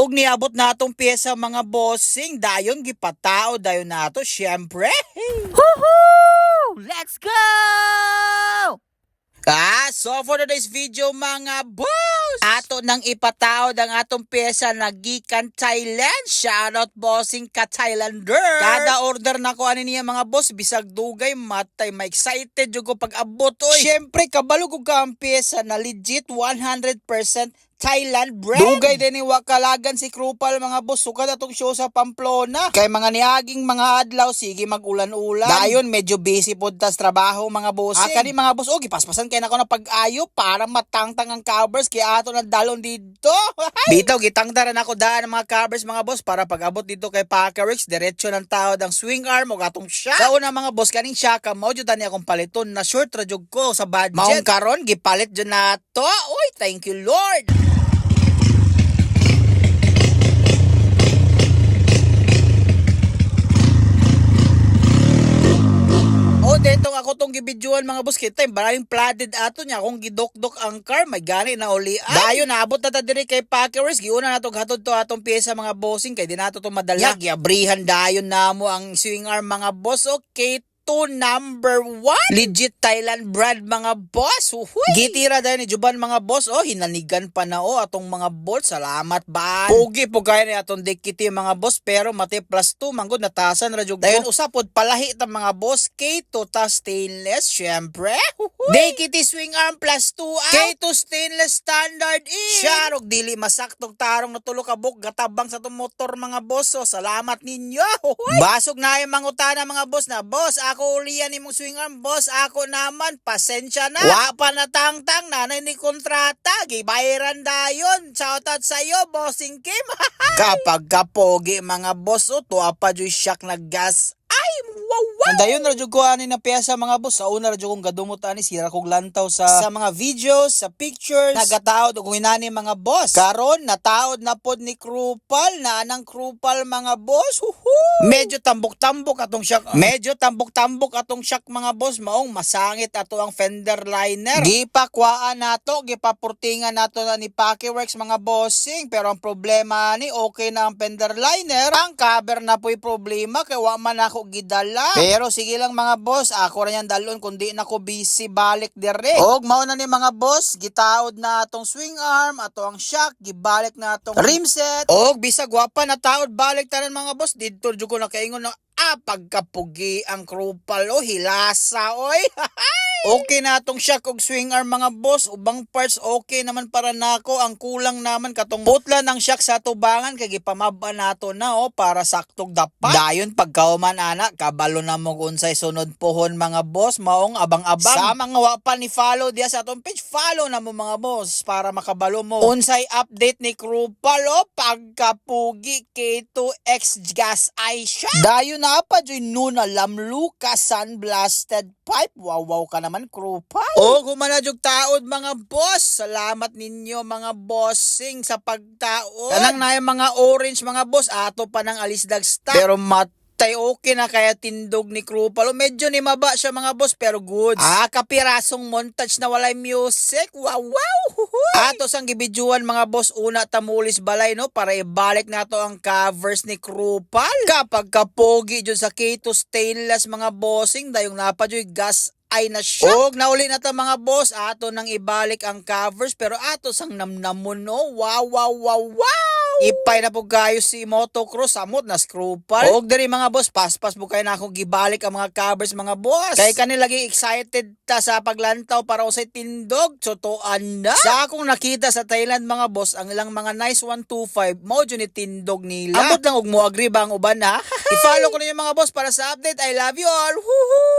Og niabot natong piyesa mga bossing, dayon gipatao dayon nato syempre. Woohoo! Let's go! So for today's video mga boss, ato nang ipatawad ang atong pyesa na gikan Thailand. Shoutout bossing ka Thailander. Kada order na ko ani niya mga boss, bisag dugay matay, ma-excited jud ko pag abot oy. Syempre kabalo ko ka ang pyesa na legit 100% Thailand brand. Dugay din ni wakalagan si Krupal mga boss. Sukad atong show sa Pamplona. Kay mga niaging mga adlaw, sige mag-ulan-ulan. Dayon medyo busy pod tas trabaho mga boss. Kani mga boss, gipaspasan kay nako na pag-ayo para matangtang ang covers kay ato na dalon dito. Bitaw gitangtaran ako daan ang mga covers mga boss para pag abot dito kay Packers, diretso ng tawad ang swing arm o atong shock. Sa una mga boss kaning shaka mo jud ani akong paliton na short ra jud ko sa budget. Maong karon gipalit jud nato. Oy, thank you Lord. Detong ako tong gibidyoan mga boss kita, maraming flooded ato niya kung gidok-dok ang car, may gani na ulian. Dayon naabot na ta diri kay Packers, giuna na to hatod to atong pyesa mga bossing kay di nato to madala. Giabrihan dayon namo ang swing arm mga boss. Okay, to number 1 legit Thailand brand mga boss. Uhuy. Gitira dahil ni Juban mga boss. Hinanigan pa na atong mga bolt. Salamat ba? Pugi po kaya ni atong dekiti mga boss. Pero mati plus 2 manggod natasan radyo. Dayon usapod palahi ta mga boss. K2 ta stainless syempre. Dekiti swing arm plus 2 out. K2 stainless standard in. Sharog dili masaktong tarong na tulo ka buk gatabang sa tong motor mga boss. So salamat ninyo. Uhuy. Basog na yung mangutana mga boss na boss ako ulian ni mong swing arm, boss. Ako naman, pasensya na. Wa pa natangtang na ni kontrata. Gibayaran dayon. Shoutout sa'yo, bossing Kim. Kapag kapogi mga boss, tuwa pa dyan shock na gas. Ay, wow! Dayon radyo ko ani na pyesa mga boss. Sa una radyo kong gadumot ani sira kog lantaw sa mga videos, sa pictures. Nagataod og inani mga boss. Karon nataod na pod ni Krupal na anang Krupal mga boss. Medyo tambok-tambok atong shock. Medyo tambok-tambok atong shock mga boss. Maong masangit ato ang fender liner. Gipakwaan nato, gipapurtingan nato na ni Packworks mga bossing. Pero ang problema ni okay na ang fender liner. Ang cover na po'y problema kay wa man ako gidala. Pero sige lang mga boss, ako ra yan dalon kundi na ko busy balik dire. Og mao na ni mga boss, gitaod na atong swing arm, ato ang shock, gibalik na atong rim set. Og bisag wapa na taod balik tanan mga boss, didto jud ko nakaingon na pagkapugi ang Krupal hilasa oy. Okay na atong shock og swing arm mga boss, ubang parts okay naman para nako. Ang kulang naman katong putla ng shock sa tubangan kay gipamaba nato na para saktog dapat. Dayon pagkauman ana kabalo na mo unsay sunod pohon mga boss, maong abang-abang. Sa mga wa pa ni follow diya sa atong page, follow na mo mga boss para makabalo mo unsay update ni Krupal pagkapugi K2X gas eye shot. Dayon na pa joy nuna lamluka sunblasted pipe. Wow ka naman Krupal. Humana jug taod mga boss. Salamat ninyo mga bossing sa pagtaod. Kanang na mga orange mga boss ato pa ng alisdag stock. Pero matay okay na kaya tindog ni Krupal. Medyo ni maba siya mga boss pero good. Kapirasong montage na walay music. Wow. Ato sang gibidjuan mga boss una tamulis balay para ibalik nato ang covers ni Krupal. Kapag kapogi jud sa K2 stainless mga bossing dayong napadyoy gas ay na siya. Og nauli na ta mga boss, ato nang ibalik ang covers pero ato sang namnamon Wow. Ipay na po kayo si motocross samot na Krupal. Og diri mga boss, paspas mo kayo na akong gibalik ang mga covers mga boss. Kay kanilagi excited ta sa paglantaw para usay tindog. Sotoan na. Sa akong nakita sa Thailand mga boss, ang ilang mga nice 125 mo dyan ni tindog nila. Ambot lang og mo agree ba ang uban ha? I-follow ko na yung mga boss para sa update. I love you all. Woohoo!